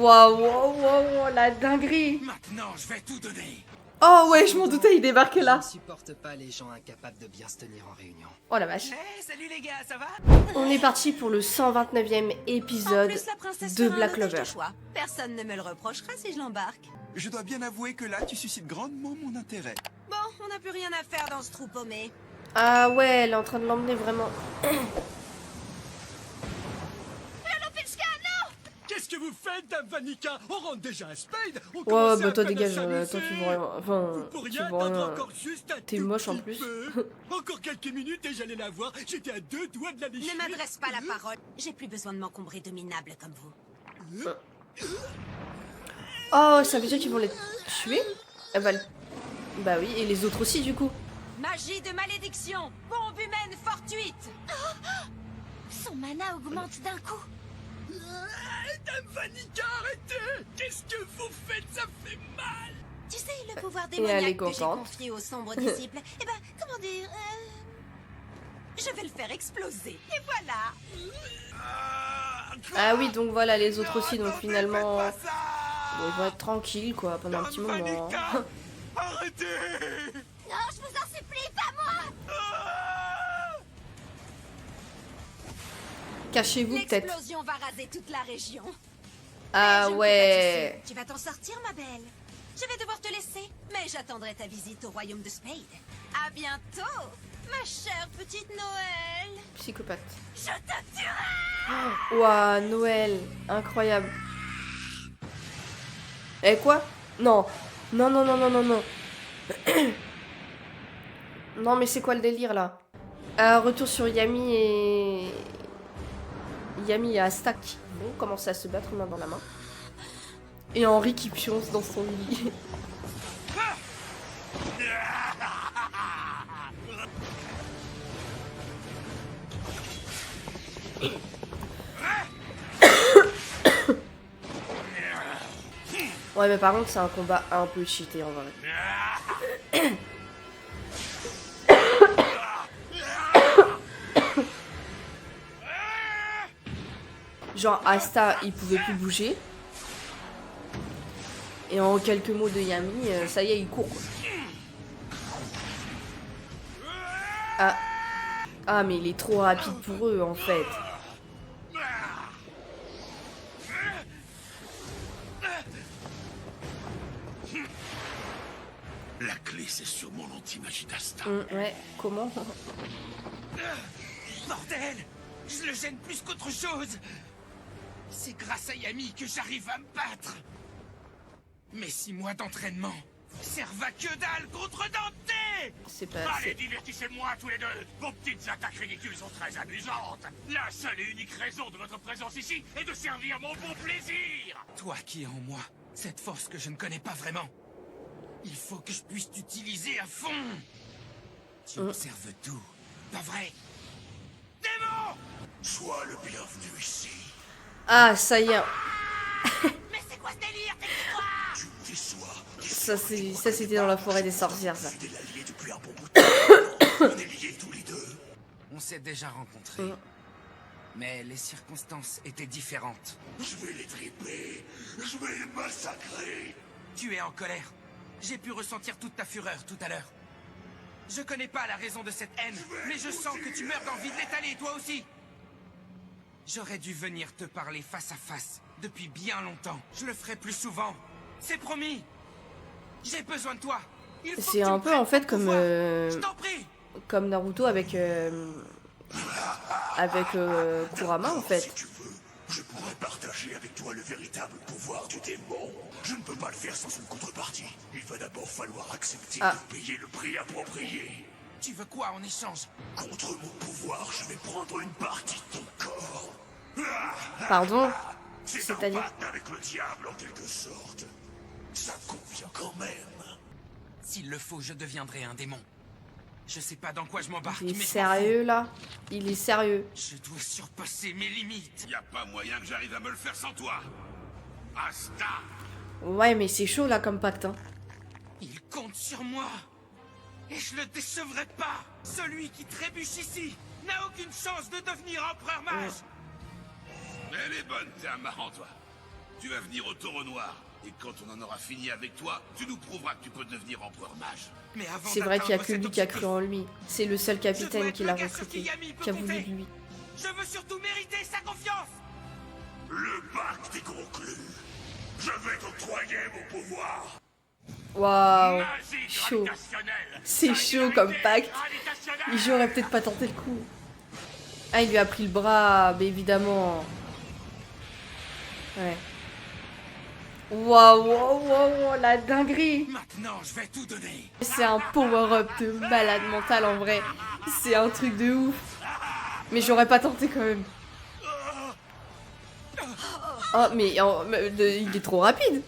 Waouh, waouh, waouh, la dinguerie. Maintenant, je vais tout donner. Oh ouais, je m'en doutais, il débarquait Je là. ne supporte pas les gens incapables de bien se tenir en réunion. Oh la vache. Hey, salut les gars, ça va? On est parti pour le 129e épisode En plus, la princesse de fera un Black otage Clover. de choix. Personne ne me le reprochera si je l'embarque. Je dois bien avouer que là, tu suscites grandement mon intérêt. Bon, on n'a plus rien à faire dans ce trou paumé. Ah ouais, elle est en train de l'emmener vraiment. Qu'est-ce que vous faites, Dame Vanica? On rentre déjà à Spade. On Ouais, commence bah à toi peine à dégage, s'amuser. toi tu vois rien. Enfin, Pour tu rien, vois t'entends rien. encore juste un T'es tout moche en petit plus. peu. Encore quelques minutes et j'allais la voir. J'étais à 2 doigts de la lécher. Ne m'adresse pas la parole. J'ai plus besoin de m'encombrer de minables comme vous. Oh, ça veut dire qu'ils vont les tuer? Elle va le- Bah oui, et les autres aussi du coup. Magie de malédiction. Bombe humaine fortuite. Son mana augmente d'un coup. Dame Vanica, arrêtez! Qu'est-ce que vous faites? Ça fait mal! Tu sais, le pouvoir elle est démoniaque que j'ai contente. confié aux sombres disciples, eh ben, comment dire... Je vais le faire exploser. Et voilà. Ah oui, donc voilà, les autres aussi, donc Attends, finalement... faites pas ça. Bon, ils vont être tranquilles quoi, pendant un petit Dame moment. Vanica, arrêtez! Non, je vous en supplie, pas moi. Cachez-vous peut-être. L'explosion va raser toute la région. Ah Je ne peux pas te ouais. suivre. Tu vas t'en sortir, ma belle. Je vais devoir te laisser, mais j'attendrai ta visite au royaume de Spade. À bientôt, ma chère petite Noël. Psychopathe. Je te tuerai. Ouah, Noël, incroyable. Eh quoi? Non. Non, non, non, non, non, non. Non, mais c'est quoi le délire là? Retour sur Yami et... Yami et Asta qui vont commencer à se battre main dans la main. Et Henri qui pionce dans son lit. Ouais, mais par contre, c'est un combat un peu cheaté en vrai. Genre, Asta, il pouvait plus bouger. Et en quelques mots de Yami, ça y est, il court quoi. Ah. Ah, mais il est trop rapide pour eux en fait. La clé, c'est sur mon anti-magie d'Asta. Ouais, comment? Bordel! Je le gêne plus qu'autre chose! C'est grâce à Yami que j'arrive à me battre! Mais 6 mois d'entraînement servent à que dalle contre Dante! C'est pas... Allez, divertissez-moi tous les deux! Vos petites attaques ridicules sont très amusantes! La seule et unique raison de votre présence ici est de servir mon bon plaisir! Toi qui es en moi, cette force que je ne connais pas vraiment, il faut que je puisse t'utiliser à fond! Tu observes tout, pas vrai? Démon! Sois le bienvenu ici. Ah, ça y est. Mais c'est quoi ce délire? Tais-toi. Tu me déçois. Ça c'était dans la forêt des sorcières, ça. T'es l'allié depuis un bon bout de temps. On est liés tous les deux. On s'est déjà rencontrés. Mais les circonstances étaient différentes. Je vais les triper. Je vais les massacrer. Tu es en colère. J'ai pu ressentir toute ta fureur tout à l'heure. Je connais pas la raison de cette haine, mais je sens que tu meurs d'envie de l'étaler, toi aussi. J'aurais dû venir te parler face à face depuis bien longtemps. Je le ferai plus souvent. C'est promis. J'ai besoin de toi. Il faut C'est que tu un me peu prennes en fait ton comme pouvoir. Je t'en prie. comme Naruto avec Kurama en Si fait. tu veux, je pourrais partager avec toi le véritable pouvoir du démon. Je ne peux pas le faire sans une contrepartie. Il va d'abord falloir accepter Ah. de payer le prix approprié. Tu veux quoi en échange? Contre mon pouvoir, je vais prendre une partie de ton corps. Pardon? C'est un C'est-à-dire? pacte avec le diable en quelque sorte. Ça convient quand même. S'il le faut, je deviendrai un démon. Je sais pas dans quoi je m'embarque, Il est mais je m'en sérieux là? Il est sérieux. fous. Je dois surpasser mes limites. Y a pas moyen que j'arrive à me le faire sans toi. Asta! Ouais, mais c'est chaud là comme pacte. Hein. Il compte sur moi. Et je le décevrai pas. Celui qui trébuche ici n'a aucune chance de devenir empereur mage. Elle est bonne, t'es un marrant, toi. Tu vas venir au taureau noir. Et quand on en aura fini avec toi, tu nous prouveras que tu peux devenir empereur mage. Mais avant C'est vrai qu'il y a que d'atteindre lui cet qui a cru objectif, en lui. C'est le seul je dois capitaine être qui le l'a gars sur qui recruté, Yami peut qui a voulu compter. de lui. Je veux surtout mériter sa confiance. Le pacte est conclu. Je vais t'octroyer mon pouvoir. Waouh, Magie chaud. gravitationnelle. C'est chaud comme pacte. Gravitationnelle. J'aurais peut-être pas tenté le coup. Ah, il lui a pris le bras, mais évidemment. Ouais. Waouh, waouh, waouh, la dinguerie. Maintenant, je vais tout donner. C'est un power-up de malade mental en vrai. C'est un truc de ouf. Mais j'aurais pas tenté quand même. Oh, mais il est trop rapide.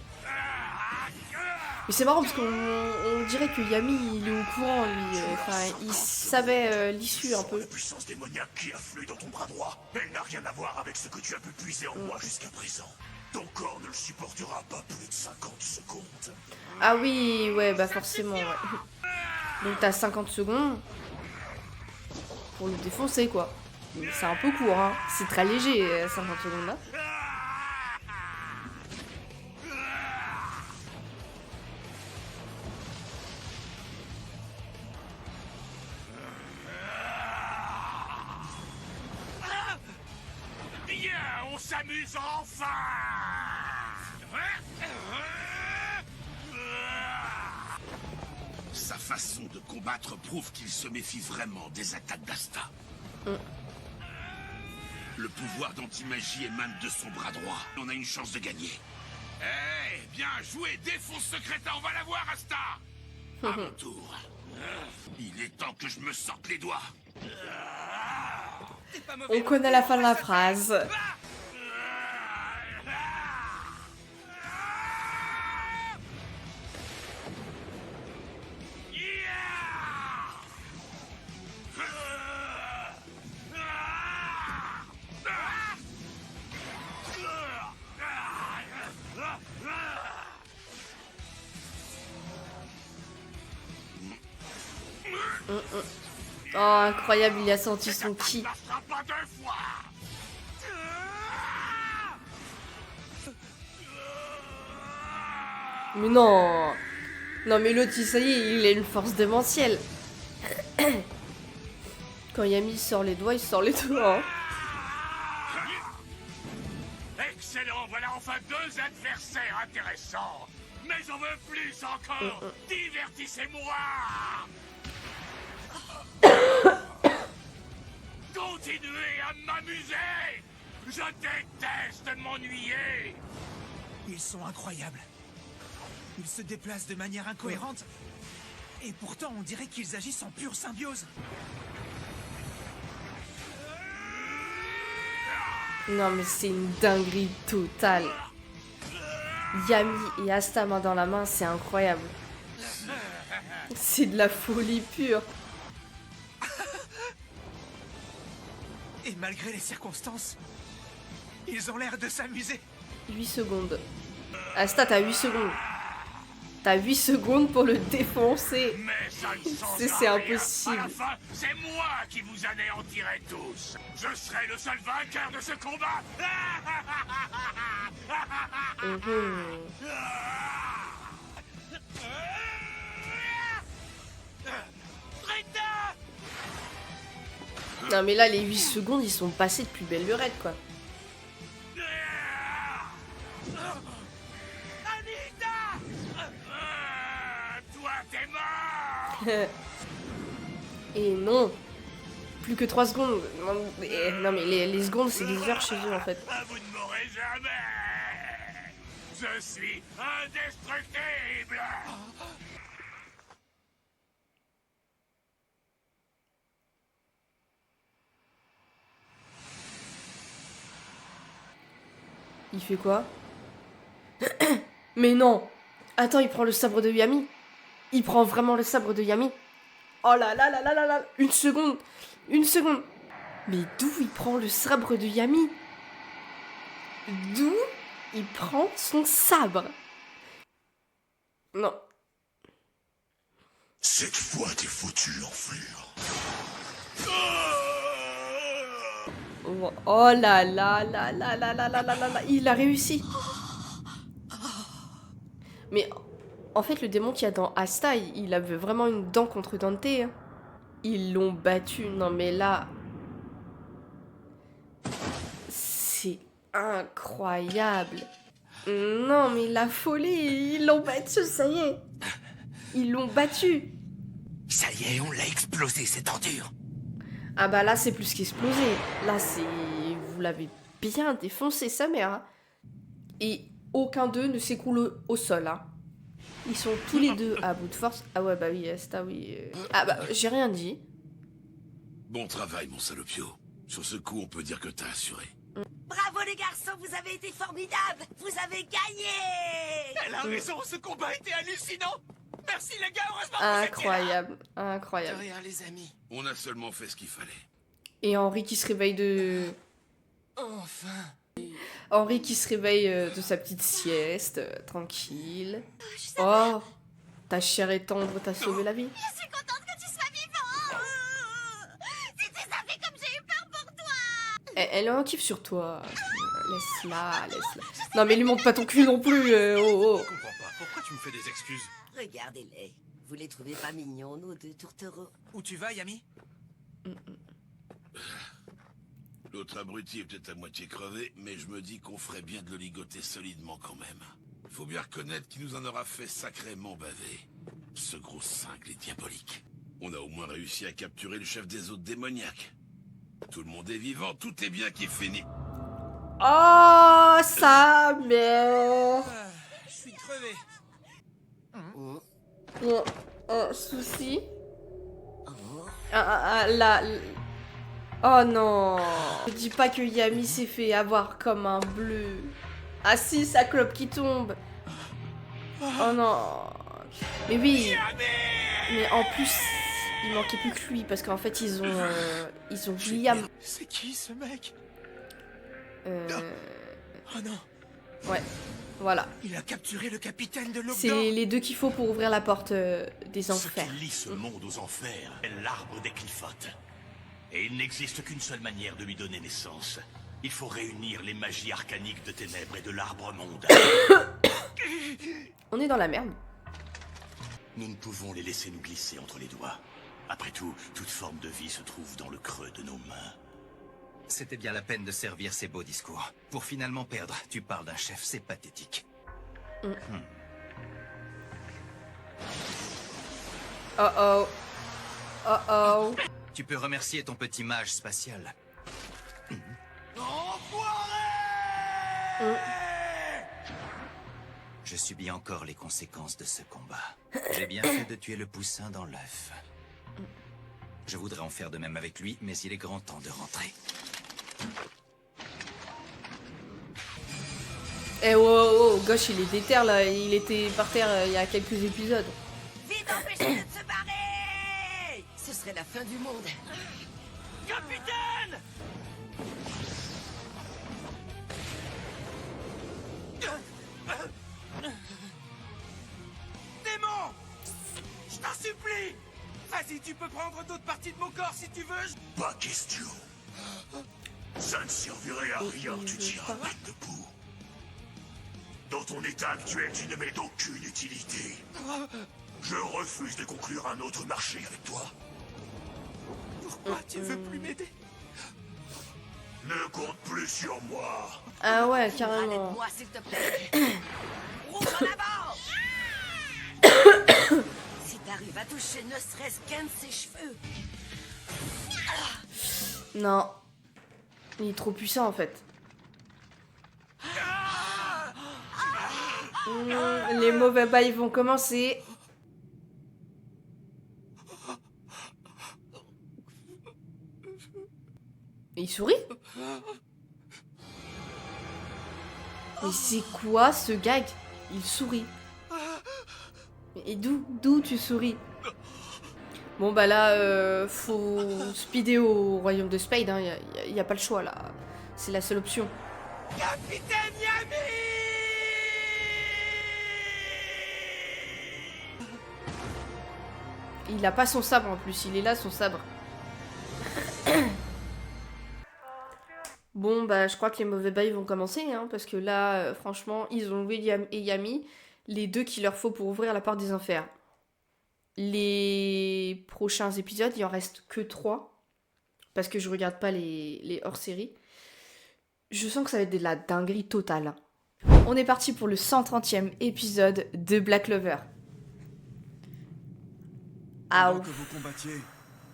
Mais c'est marrant parce qu'on dirait que Yami, il est au courant, lui. Enfin, il savait l'issue un peu. La puissance démoniaque qui afflue dans ton bras droit, elle n'a rien à voir avec ce que tu as pu puiser en moi jusqu'à présent. Ton corps ne le supportera pas plus de 50 secondes. Ah oui, ouais, bah forcément, ouais. Donc t'as 50 secondes pour le défoncer, quoi. Mais c'est un peu court, hein. C'est très léger, 50 secondes, là. Viens, on s'amuse enfin. Sa façon de combattre prouve qu'il se méfie vraiment des attaques d'Asta. Le pouvoir d'anti-magie émane de son bras droit. On a une chance de gagner. Eh, bien joué, défonce secrétaire, on va la voir, Asta. À mon tour. Il est temps que je me sorte les doigts. T'es pas mauvais On connaît la fin de la phrase. Oh, incroyable, il a senti son ki. Ça sera pas deux fois. Mais non. Non, mais l'autre, ça y est, il a une force démentielle. Quand Yami sort les doigts, il sort les doigts. Hein. Excellent, voilà enfin deux adversaires intéressants. Mais j'en veux plus encore. Divertissez-moi. Continuez à m'amuser. Je déteste m'ennuyer. Ils sont incroyables. Ils se déplacent de manière incohérente. Et pourtant, on dirait qu'ils agissent en pure symbiose. Non, mais c'est une dinguerie totale. Yami et Asta main dans la main, c'est incroyable. C'est de la folie pure. Et malgré les circonstances, ils ont l'air de s'amuser. 8 secondes. Asta, t'as 8 secondes. T'as 8 secondes pour le défoncer. Mais ça ne changera C'est rien. impossible. À la fin, c'est moi qui vous anéantirai tous. Je serai le seul vainqueur de ce combat. Non, mais là, les 8 secondes, ils sont passés de plus belle lurette, quoi. Toi, t'es mort. Et non. Plus que 3 secondes. Non, mais les secondes, c'est des heures chez eux, en fait. Vous ne mourrez jamais. Je suis indestructible. Il fait quoi? Mais non. Attends, il prend le sabre de Yami. Il prend vraiment le sabre de Yami. Oh là là là là là là. Une seconde. Une seconde. Mais d'où il prend le sabre de Yami? D'où il prend son sabre? Non. Cette fois, t'es foutu, enflure. Oh là là là là là là là là là là. Il a réussi. Mais en fait, le démon qu'il y a dans Asta, il avait vraiment une dent contre Dante. Hein. Ils l'ont battu. Non, mais là... C'est incroyable. Non, mais la folie. Ils l'ont battu, ça y est. Ils l'ont battu. Ça y est, on l'a explosé, cette ordure. Ah bah là, c'est plus qu'explosé. Là, c'est... Vous l'avez bien défoncé, sa mère. Hein. Et aucun d'eux ne s'écroule au sol. Hein. Ils sont tous les deux à bout de force. Ah ouais, bah oui, Asta, oui. Ah bah, j'ai rien dit. Bon travail, mon salopio. Sur ce coup, on peut dire que t'as assuré. Bravo les garçons, vous avez été formidables. Vous avez gagné. Elle a raison, ce combat était hallucinant. Merci les gars, heureusement que vous étiez là. Incroyable, De incroyable. rien, les amis. On a seulement fait ce qu'il fallait. Et Henri qui se réveille de... Enfin. Henri qui se réveille de sa petite sieste, tranquille. Oh, ta chère et tendre t'a sauvé la vie. Je suis contente que tu sois vivant. Si tu savais comme j'ai eu peur pour toi. Elle a un kiff sur toi. Laisse-la, laisse-la. Non mais lui montre pas ton cul non plus. Oh, oh. Je comprends pas, pourquoi tu me fais des excuses? Regardez-les. Vous les trouvez pas mignons, nos deux tourtereaux? Où tu vas, Yami? L'autre abruti est peut-être à moitié crevé, mais je me dis qu'on ferait bien de le ligoter solidement quand même. Faut bien reconnaître qu'il nous en aura fait sacrément baver. Ce gros cingle est diabolique. On a au moins réussi à capturer le chef des autres démoniaques. Tout le monde est vivant, tout est bien qui finit. Oh, sa mère. Je suis crevé. Un souci. Là... Oh non. Ne dis pas que Yami s'est fait avoir comme un bleu. Ah si, sa clope qui tombe. Oh non. Mais oui. Mais en plus, il manquait plus que lui parce qu'en fait ils ont Liam. C'est qui ce mec? Oh non. Ouais. Voilà. Il a capturé le capitaine de C'est l'Ogdor. les deux qu'il faut pour ouvrir la porte des Ce enfers. qui lie ce monde aux enfers est l'arbre des Clifotes. Et il n'existe qu'une seule manière de lui donner naissance. Il faut réunir les magies arcaniques de ténèbres et de l'arbre monde. On est dans la merde. Nous ne pouvons les laisser nous glisser entre les doigts. Après tout, toute forme de vie se trouve dans le creux de nos mains. C'était bien la peine de servir ces beaux discours. Pour finalement perdre, tu parles d'un chef, c'est pathétique. Oh oh. Oh oh. Tu peux remercier ton petit mage spatial. Je subis encore les conséquences de ce combat. J'ai bien fait de tuer le poussin dans l'œuf. Je voudrais en faire de même avec lui, mais il est grand temps de rentrer. Eh oh, oh, oh, gauche il est déter là, il était par terre il y a quelques épisodes. Vite, empêchez-le de se barrer! Ce serait la fin du monde. Capitaine! Démon! Je t'en supplie! Vas-y, tu peux prendre d'autres parties de mon corps si tu veux. Pas question. Ça ne servirait à rien, tu tiens à mettre debout. Dans ton état actuel, tu ne m'es d'aucune utilité. Je refuse de conclure un autre marché avec toi. Pourquoi tu veux plus m'aider? Ne compte plus sur moi. Ah ouais, Allez, carrément. moi, s'il te plaît. Roule en avant! Si t'arrives à toucher ne serait-ce qu'un de ses cheveux. Non. Il est trop puissant en fait. Les mauvais bails vont commencer. Et il sourit. Mais c'est quoi ce gag? Il sourit. Et d'où tu souris? Bon bah là, faut speeder au royaume de Spade, hein. Y a pas le choix là. C'est la seule option. Capitaine Yami! Il a pas son sabre en plus, il est là son sabre. Bon bah je crois que les mauvais bails vont commencer, hein, parce que là, franchement, ils ont William et Yami. les 2 qu'il leur faut pour ouvrir la porte des enfers. Les prochains épisodes, il en reste que 3. Parce que je regarde pas les hors-séries. Je sens que ça va être de la dinguerie totale. On est parti pour le 130e épisode de Black Clover. Ah Pendant ouf. que vous combattiez,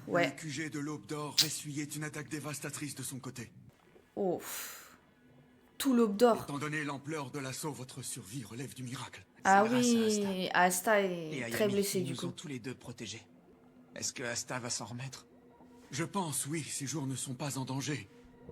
Ouais. le QG de l'Aube d'Or essuyait une attaque dévastatrice de son côté. Oh. Tout l'aube d'or. Étant donné l'ampleur de l'assaut, votre survie relève du miracle. Ah grâce à oui, Asta Et est Ayami, très blessée ils du nous coup. ont tous les deux protégés. Est-ce que Asta va s'en remettre? Je pense, oui, ces jours ne sont pas en danger.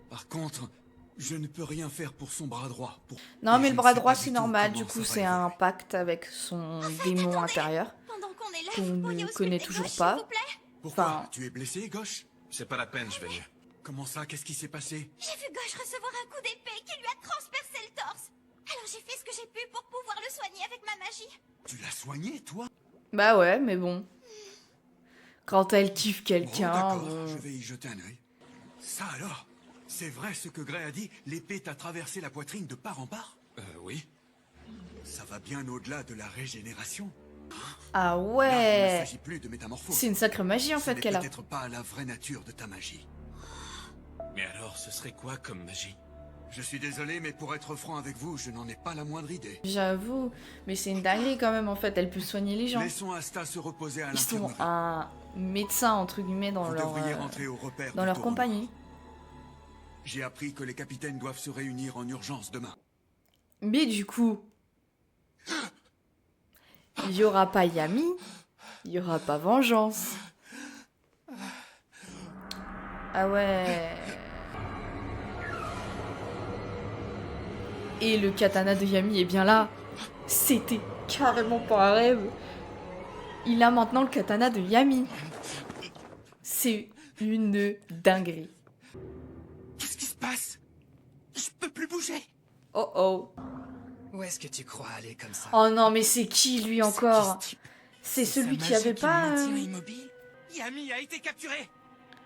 Par contre, je ne peux rien faire pour son bras droit. Non Et mais je le ne bras sais droit pas c'est du tout normal, comment du coup ça c'est va un évoluer. pacte avec son démon intérieur. Pendant qu'on est là, Qu'on vous ne pourriez connaît ausculter toujours gauche, pas. s'il vous plaît. Pourquoi? Enfin- Tu es blessé, gauche? C'est pas la peine, je vais mieux. Comment ça? Qu'est-ce qui s'est passé? J'ai vu Gauche recevoir un coup d'épée qui lui a transpercé le torse. Alors j'ai fait ce que j'ai pu pour pouvoir le soigner avec ma magie. Tu l'as soigné, toi? Bah ouais, mais bon. Quand elle kiffe Bon, quelqu'un... d'accord, bon. je vais y jeter un œil. Ça alors? C'est vrai ce que Gray a dit? L'épée t'a traversé la poitrine de part en part? Oui. Ça va bien au-delà de la régénération. Ah Là, il ne ouais. s'agit plus de métamorphose. C'est une sacrée magie en Ce fait n'est qu'elle a. peut-être pas la vraie nature de ta magie. Mais alors, ce serait quoi comme magie? Je suis désolé, mais pour être franc avec vous, je n'en ai pas la moindre idée. J'avoue, mais c'est une dinguerie quand même en fait, elle peut soigner les gens. Laissons Asta se reposer à Ils sont l'infirmerie. un médecin entre guillemets dans Vous leur, devriez rentrer au repère dans du leur Taureau compagnie. Noir. J'ai appris que les capitaines doivent se réunir en urgence demain. Mais du coup, il y aura pas Yami, il y aura pas Vengeance. Ah ouais. Et le katana de Yami est bien là. C'était carrément pas un rêve. Il a maintenant le katana de Yami. C'est une dinguerie. Qu'est-ce qui se passe? Je peux plus bouger. Oh oh. Où est-ce que tu crois aller comme ça? Oh non, mais c'est qui lui encore? C'est qui, ce type? C'est sa celui qui magie avait me pas. maintient immobile. Yami a été capturé.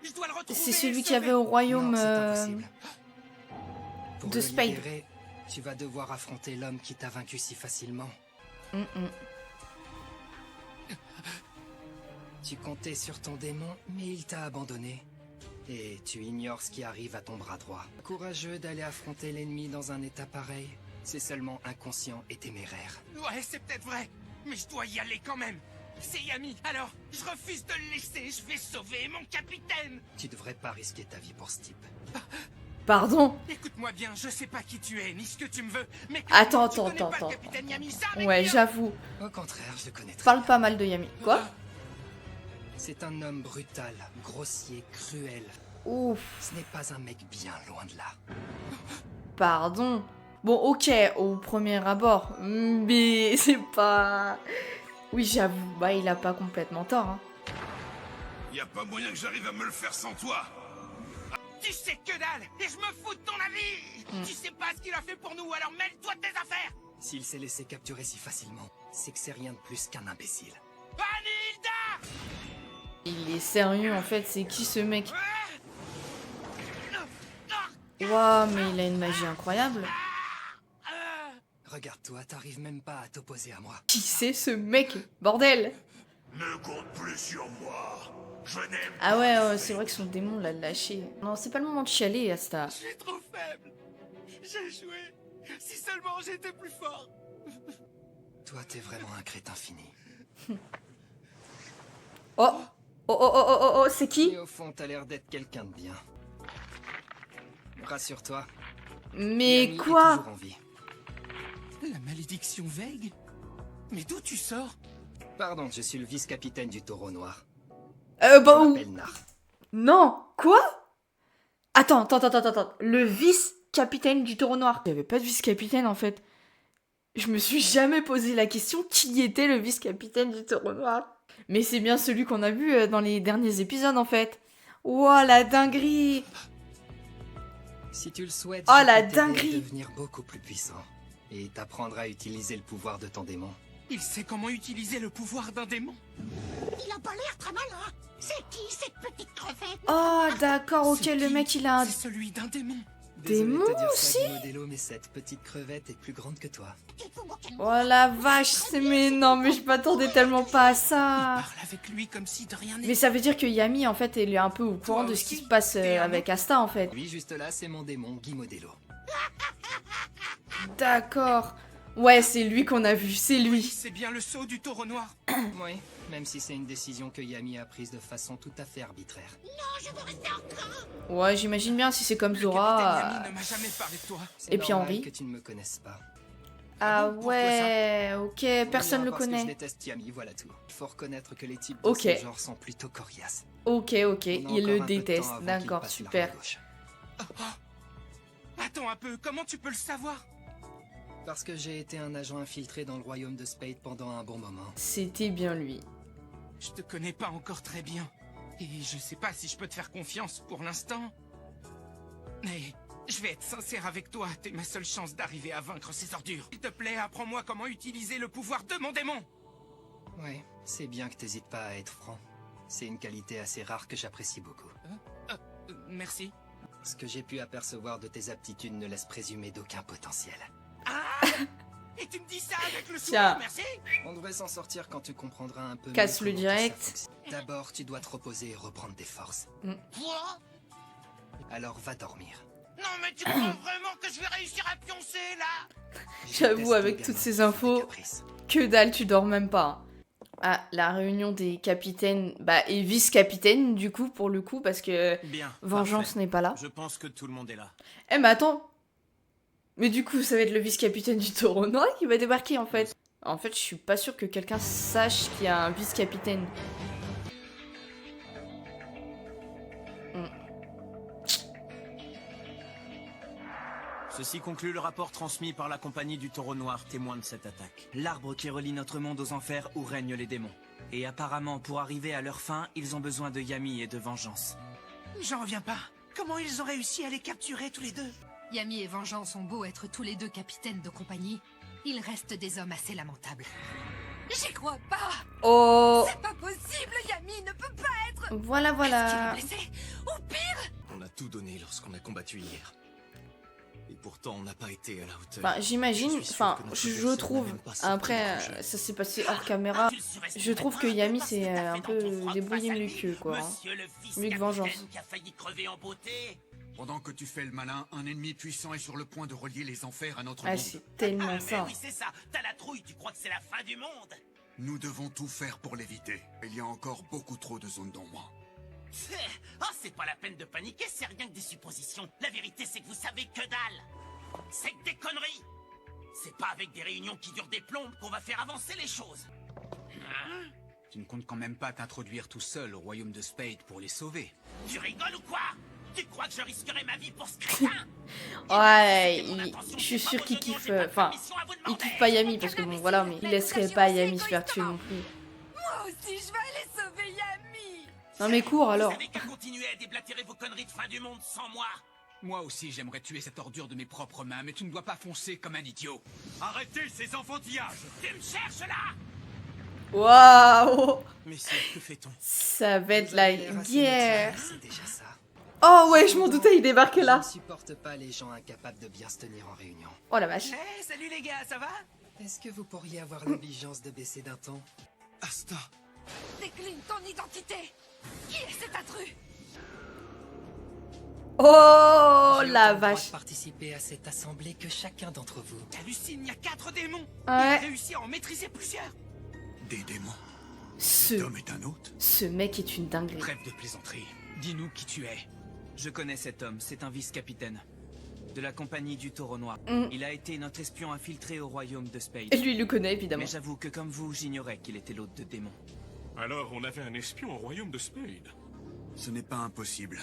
Je dois le retrouver. C'est et celui le qui avait sauver. au royaume Non, c'est impossible. Pour de le Spade. libérer, tu vas devoir affronter l'homme qui t'a vaincu si facilement. Tu comptais sur ton démon, mais il t'a abandonné. Et tu ignores ce qui arrive à ton bras droit. Courageux d'aller affronter l'ennemi dans un état pareil, c'est seulement inconscient et téméraire. Ouais, c'est peut-être vrai. Mais je dois y aller quand même. C'est Yami, alors je refuse de le laisser. Je vais sauver mon capitaine. Tu devrais pas risquer ta vie pour ce type. Pardon. Écoute-moi bien, je sais pas qui tu es, ni ce que tu me veux, mais Attends, tu connais attends, pas attends. le capitaine Yami, jamais Ouais, mieux. j'avoue. Au contraire, je le connais très Parle bien. pas mal de Yami. Quoi? C'est un homme brutal, grossier, cruel. Ouf. Ce n'est pas un mec bien, loin de là. Pardon. Bon, ok, au premier abord. Mais c'est pas. Oui, j'avoue. Bah, il a pas complètement tort. Hein. Y a pas moyen que j'arrive à me le faire sans toi. Tu sais que dalle, et je me fous de ton avis. Tu sais pas ce qu'il a fait pour nous, alors mêle-toi de tes affaires. S'il s'est laissé capturer si facilement, c'est que c'est rien de plus qu'un imbécile. Anilda! Il est sérieux en fait, c'est qui ce mec? Waouh, mais il a une magie incroyable. Regarde-toi, t'arrives même pas à t'opposer à moi. Qui c'est ce mec? Bordel! Ne compte plus sur moi. Je n'aime Ah ouais, c'est vrai que son démon l'a lâché. Non, c'est pas le moment de chialer, Asta. Je suis trop faible. J'ai échoué. Si seulement j'étais plus fort. Toi, t'es vraiment un crétin fini. Oh! Oh oh oh oh oh, c'est qui? Et au fond, t'as l'air d'être quelqu'un de bien. Rassure-toi. Mais Yami est quoi? toujours en vie. La malédiction Veig? Mais d'où tu sors? Pardon, je suis le vice-capitaine du Taureau Noir. Bah Je où? m'appelle Nar. Non! Quoi? Attends. Le vice-capitaine du Taureau Noir. Il n'y avait pas de vice-capitaine en fait. Je me suis jamais posé la question qui était le vice-capitaine du Taureau Noir. Mais c'est bien celui qu'on a vu dans les derniers épisodes en fait. Ouah, la dinguerie! Si tu le souhaites, Oh, je la peux t'aider à dinguerie. devenir beaucoup plus puissant. Et t'apprendre à utiliser le pouvoir de ton démon. Il sait comment utiliser le pouvoir d'un démon. Il a pas l'air très malin. C'est qui cette petite crevette? Oh, d'accord, ok, C'est le qui? mec il a un. C'est celui d'un démon. Désolé de te dire Démon ça, Guimaudello, mais cette petite crevette est plus grande que toi. Oh la vache, mais non, mais je m'attendais tellement pas à ça. Parle avec lui comme si de rien Mais n'était. ça veut dire que Yami, en fait, elle est un peu au courant de ce qui aussi, se passe t'es un avec Asta, en fait. Lui, juste là, c'est mon démon, Guimaudello. D'accord. Ouais, c'est lui qu'on a vu, c'est lui. C'est bien le sceau du taureau noir. Oui, même si c'est une décision que Yami a prise de façon tout à fait arbitraire. Ouais, j'imagine bien si c'est comme Le Zora. capitaine Yami ne m'a jamais parlé de toi. C'est Et puis normal Henri. que tu ne me connaisses pas. Ah Pourquoi ouais, ok, personne Rien, le parce que je connaît. déteste Yami, voilà tout. Il faut reconnaître que les types de Ok. ce genre sont plutôt coriaces. Ok, ok, On a il encore le un peu de déteste, temps avant qu'il d'accord, passe l'arme super. gauche. Attends un peu, comment tu peux le savoir? Parce que j'ai été un agent infiltré dans le royaume de Spade pendant un bon moment. C'était bien lui. Je te connais pas encore très bien. Et je sais pas si je peux te faire confiance pour l'instant. Mais je vais être sincère avec toi, t'es ma seule chance d'arriver à vaincre ces ordures. S'il te plaît, apprends-moi comment utiliser le pouvoir de mon démon. Ouais, c'est bien que t'hésites pas à être franc. C'est une qualité assez rare que j'apprécie beaucoup. Merci. Ce que j'ai pu apercevoir de tes aptitudes ne laisse présumer d'aucun potentiel. Ah! Et tu me dis ça avec le Tiens. sourire, merci. On devrait s'en sortir quand tu comprendras un peu mieux Casse-le comment direct. tout ça fonctionne. D'abord, tu dois te reposer et reprendre tes forces. Quoi? Alors va dormir. Non mais tu crois vraiment que je vais réussir à pioncer là? J'avoue, Déteste avec les toutes gamins ces qui font des infos, caprices. que dalle, tu dors même pas. Ah, la réunion des capitaines, bah, et vice-capitaines, du coup, pour le coup, parce que Bien. Vengeance parfait. n'est pas là. Je pense que tout le monde est là. Eh, mais attends. Mais du coup, ça va être le vice-capitaine du Taureau Noir qui va débarquer, en fait. En fait, je suis pas sûre que quelqu'un sache qu'il y a un vice-capitaine. Ceci conclut le rapport transmis par la compagnie du Taureau Noir, témoin de cette attaque. L'arbre qui relie notre monde aux enfers où règnent les démons. Et apparemment, pour arriver à leur fin, ils ont besoin de Yami et de vengeance. J'en reviens pas. Comment ils ont réussi à les capturer tous les deux? Yami et Vengeance ont beau être tous les deux capitaines de compagnie, ils restent des hommes assez lamentables. J'y crois pas! Oh, C'est pas possible! Yami ne peut pas être... voilà, voilà. Est-ce qu'il est blessé? Ou pire! On a tout donné lorsqu'on a combattu hier. Et pourtant, on n'a pas été à la hauteur. Enfin, j'imagine, Je suis sûr enfin, que notre je adversaire trouve, n'a même pas sauté après, le projet. ça s'est passé hors caméra, je trouve que Yami c'est un peu débrouillé mieux qu'eux, quoi. Hein. Mieux que Vengeance. qui a failli crever en beauté. Pendant que tu fais le malin, un ennemi puissant est sur le point de relier les enfers à notre Ah, monde. c'est tellement Mais ça. oui, c'est ça. T'as la trouille, tu crois que c'est la fin du monde? Nous devons tout faire pour l'éviter. Il y a encore beaucoup trop de zones d'ombre. C'est pas la peine de paniquer, c'est rien que des suppositions. La vérité, c'est que vous savez que dalle. C'est que des conneries. C'est pas avec des réunions qui durent des plombes qu'on va faire avancer les choses. Tu ne comptes quand même pas t'introduire tout seul au royaume de Spade pour les sauver. Tu rigoles ou quoi? Tu crois que je risquerais ma vie pour ce crétin? Ouais, je suis sûr qu'il kiffe, enfin, il kiffe pas Yami parce que bon, voilà, mais il laisserait pas Yami se faire tuer non plus. Moi aussi, je vais aller sauver Yami! Non mais cours alors. Vous avez qu'à continuer à déblatérer vos conneries de fin du monde sans moi. Moi aussi, j'aimerais tuer cette ordure de mes propres mains, mais tu ne dois pas foncer comme un idiot. Arrêtez ces enfantillages. Tu me cherches là? Waouh, Messieurs, que fait-on? ça va être Vous la avez l'air assez guerre. motivé, c'est déjà ça. Oh ouais, je m'en doutais, il débarquait Je là. ne supporte pas les gens incapables de bien se tenir en réunion. Oh la vache. Hey, salut les gars, ça va? Est-ce que vous pourriez avoir l'obligeance de baisser d'un ton? Asta, Décline ton identité! Qui est cet intrus? Oh J'ai la autant le droit vache. de participer à cette assemblée que chacun d'entre vous. T'hallucines, il y a 4 démons. Ouais. Il a réussi à en maîtriser plusieurs. Des démons. Ce, L'homme est un hôte. ce mec est une dinguerie. Trêve de plaisanterie. Dis-nous qui tu es. Je connais cet homme, c'est un vice-capitaine. De la compagnie du Taureau Noir. Il a été notre espion infiltré au royaume de Spade. Et lui, il le connaît évidemment. Mais j'avoue que comme vous, j'ignorais qu'il était l'hôte de démons. Alors, on avait un espion au royaume de Spade. Ce n'est pas impossible.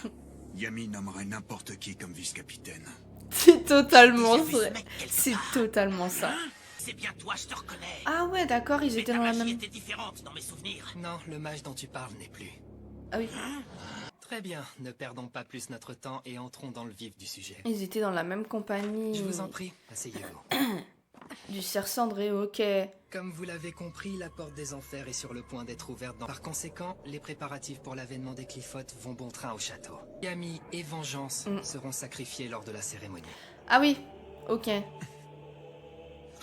Yami nommerait n'importe qui comme vice-capitaine. C'est totalement vrai. C'est totalement ça. C'est bien toi, je te reconnais. Ah ouais, d'accord, ils Mais étaient ta dans la magie même... était différente dans mes souvenirs. Non, le mage dont tu parles n'est plus. Ah oui, Très bien, ne perdons pas plus notre temps et entrons dans le vif du sujet. ils étaient dans la même compagnie. Je vous en prie, asseyez-vous. Du cerf cendré, ok. Comme vous l'avez compris, la porte des enfers est sur le point d'être ouverte. Par conséquent, les préparatifs pour l'avènement des Cliffotes vont bon train au château. Yami et Vengeance seront sacrifiés lors de la cérémonie. Ah oui, ok.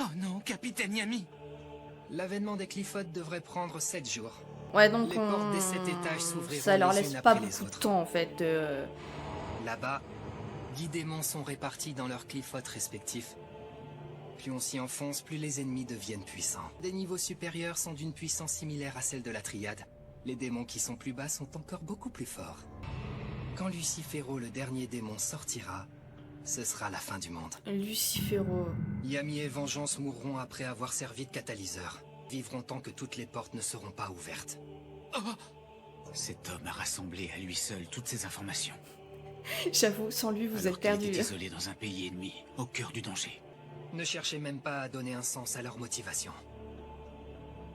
Oh non, Capitaine Yami. L'avènement des Cliffotes devrait prendre 7 jours. Ouais, donc les portes des 7 étages s'ouvriront ça leur les laisse unes pas après les beaucoup de autres. temps en fait. Là-bas, 10 démons sont répartis dans leurs Cliffotes respectifs. Plus on s'y enfonce, plus les ennemis deviennent puissants. Des niveaux supérieurs sont d'une puissance similaire à celle de la triade. Les démons qui sont plus bas sont encore beaucoup plus forts. Quand Lucifero, le dernier démon, sortira, ce sera la fin du monde. Lucifero. Yami et Vengeance mourront après avoir servi de catalyseur. Vivront tant que toutes les portes ne seront pas ouvertes. Oh, cet homme a rassemblé à lui seul toutes ces informations. J'avoue, sans lui, vous Alors êtes perdu. qu'il est isolé dans un pays ennemi, au cœur du danger. Ne cherchez même pas à donner un sens à leur motivation.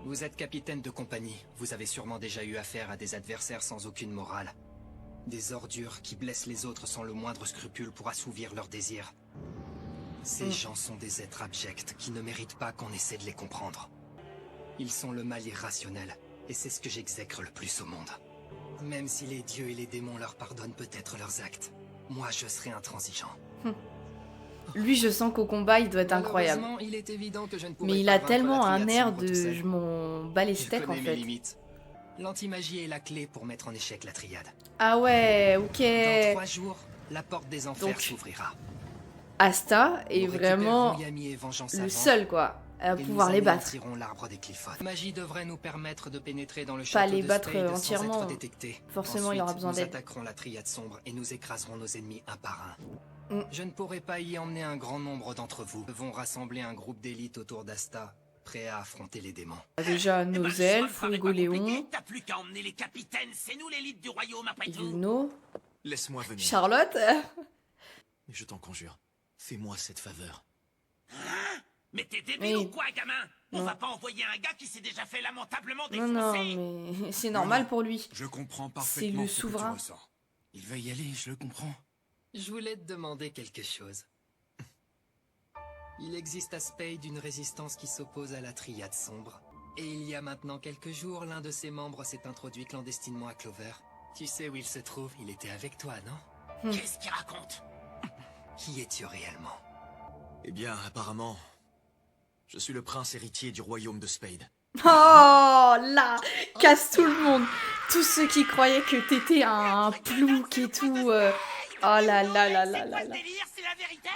Vous êtes capitaine de compagnie, vous avez sûrement déjà eu affaire à des adversaires sans aucune morale. Des ordures qui blessent les autres sans le moindre scrupule pour assouvir leurs désirs. Ces gens sont des êtres abjects qui ne méritent pas qu'on essaie de les comprendre. Ils sont le mal irrationnel, et c'est ce que j'exècre le plus au monde. Même si les dieux et les démons leur pardonnent peut-être leurs actes, moi je serai intransigeant. Lui, je sens qu'au combat, il doit être incroyable. Malheureusement, il est évident que je ne pourrai Mais il pas a vaincre tellement la un triade air sombre tout de seul. je m'en bats les Je steaks en connais mes fait. limites. L'antimagie est la clé pour mettre en échec la triade. Ah ouais, ok. Dans 3 jours, la porte des enfers Donc, s'ouvrira. Asta est Nous vraiment récupérerons Yami et Vengeance le avant, seul quoi à et pouvoir nous les battre. anéantirons l'arbre des Cliffotes. La magie devrait nous permettre de pénétrer dans le Pas château les de battre Spade entièrement. sans être détectés. Forcément, Ensuite, il aura besoin nous d'aide. attaquerons la triade sombre et nous écraserons nos ennemis un par un. Mm. Je ne pourrai pas y emmener un grand nombre d'entre vous. Nous devons rassembler un groupe d'élite autour d'Asta, prêt à affronter les démons. Déjà nos elfes, Goléon, T'as plus qu'à emmener les capitaines, c'est nous l'élite du royaume après tout. Yuno, Laisse-moi venir. Charlotte. Mais je t'en conjure, fais-moi cette faveur. Hein? Mais t'es débile Oui. ou quoi, gamin? On Non. va pas envoyer un gars qui s'est déjà fait lamentablement Non, défoncer. non, mais c'est normal pour lui. Je comprends C'est parfaitement le ce que tu souverain. ressens. Il va y aller, je le comprends. Je voulais te demander quelque chose. Il existe à Spade une résistance qui s'oppose à la triade sombre. Et il y a maintenant quelques jours, l'un de ses membres s'est introduit clandestinement à Clover. Tu sais où il se trouve? Il était avec toi, non? Qu'est-ce qu'il raconte? Qui es-tu réellement? Eh bien, apparemment, je suis le prince héritier du royaume de Spade. Oh là, casse tout le monde. Tous ceux qui croyaient que t'étais un plouc et tout. Oh là là là là là là. C'est la vérité?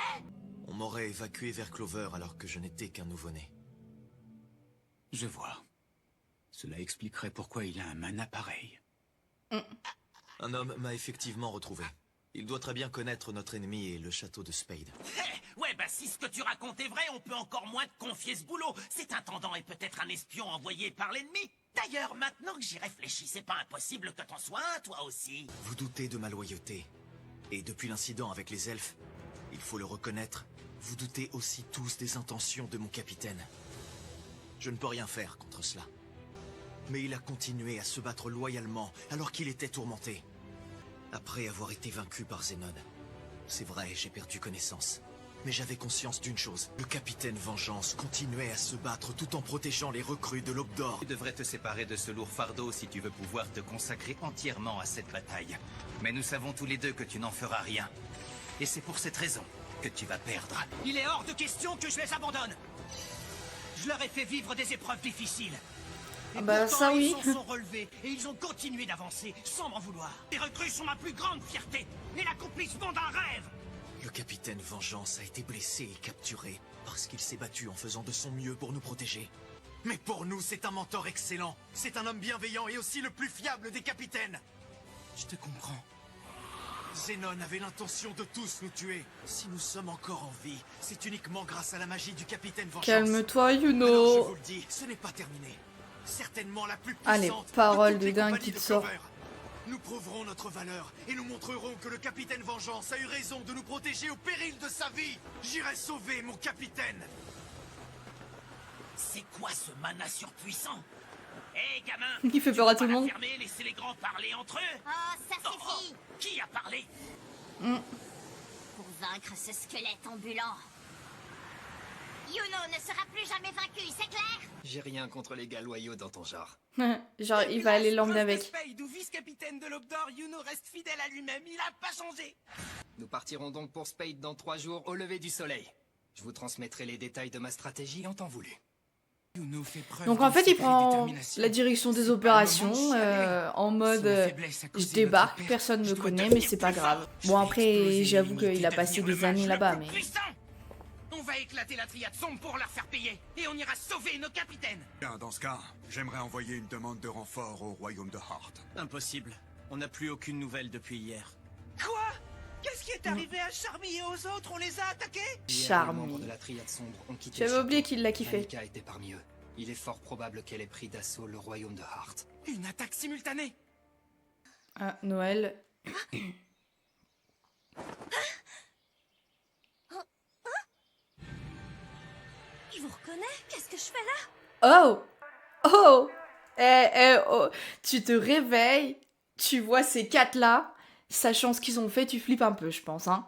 On m'aurait évacué vers Clover alors que je n'étais qu'un nouveau-né. Je vois. Cela expliquerait pourquoi il a un mana pareil. Un homme m'a effectivement retrouvé. Il doit très bien connaître notre ennemi et le château de Spade. Ouais, bah si ce que tu racontes est vrai, on peut encore moins te confier ce boulot. Cet intendant est peut-être un espion envoyé par l'ennemi. D'ailleurs, maintenant que j'y réfléchis, c'est pas impossible que t'en sois un, toi aussi. Vous doutez de ma loyauté. Et depuis l'incident avec les elfes, il faut le reconnaître, vous doutez aussi tous des intentions de mon capitaine. Je ne peux rien faire contre cela. Mais il a continué à se battre loyalement alors qu'il était tourmenté. Après avoir été vaincu par Zenon. C'est vrai, j'ai perdu connaissance. Mais j'avais conscience d'une chose. Le capitaine Vengeance continuait à se battre tout en protégeant les recrues de l'Aube d'Or. Tu devrais te séparer de ce lourd fardeau si tu veux pouvoir te consacrer entièrement à cette bataille. Mais nous savons tous les deux que tu n'en feras rien. Et c'est pour cette raison que tu vas perdre. Il est hors de question que je les abandonne. Je leur ai fait vivre des épreuves difficiles. Et Ah bah, pourtant, ça, oui. ils s'en sont relevés et ils ont continué d'avancer sans m'en vouloir. Les recrues sont ma plus grande fierté et l'accomplissement d'un rêve. Le capitaine Vengeance a été blessé et capturé parce qu'il s'est battu en faisant de son mieux pour nous protéger. Mais pour nous, c'est un mentor excellent. C'est un homme bienveillant et aussi le plus fiable des capitaines. Je te comprends. Zenon avait l'intention de tous nous tuer. Si nous sommes encore en vie, c'est uniquement grâce à la magie du capitaine Vengeance. Calme-toi, Alors je Yuno. vous le dis, ce n'est pas terminé. Certainement la plus Ah, puissante les paroles toutes de les dingue compagnies qui de te sortent. Clover. Nous prouverons notre valeur et nous montrerons que le capitaine Vengeance a eu raison de nous protéger au péril de sa vie. J'irai sauver mon capitaine. C'est quoi ce mana surpuissant? Hé, gamin! Il fait peur à tout le monde. Fermez, laissez les grands parler entre eux. Oh, ça suffit! Qui a parlé? Pour vaincre ce squelette ambulant, Yuno ne sera plus jamais vaincu, c'est clair? J'ai rien contre les gars loyaux dans ton genre. Genre, il va aller l'emmener avec. Spade ou vice-capitaine de l'Aube d'Or, Yuno reste fidèle à lui-même, il a pas changé. Nous partirons donc pour Spade dans 3 jours au lever du soleil. Je vous transmettrai les détails de ma stratégie en temps voulu. Donc en fait, il prend la direction des opérations en mode je débarque, personne ne me connaît, mais c'est pas grave. Bon, après, j'avoue qu'il a passé des années là-bas, mais. On va éclater la triade sombre pour leur faire payer, et on ira sauver nos capitaines. Bien, dans ce cas, j'aimerais envoyer une demande de renfort au royaume de Heart. Impossible. On n'a plus aucune nouvelle depuis hier. Quoi? Qu'est-ce qui est arrivé à Charmy et aux autres? On les a attaqués? Charmy. Les membres de la triade sombre ont quitté J'avais le château. oublié qu'il l'a kiffé. Malika était parmi eux. Il est fort probable qu'elle ait pris d'assaut le royaume de Heart. Une attaque simultanée. Ah, Noël. Il vous reconnaît? Qu'est-ce que je fais là? Oh! Oh! Oh! Tu te réveilles, tu vois ces 4 là, sachant ce qu'ils ont fait, tu flippes un peu, je pense, hein.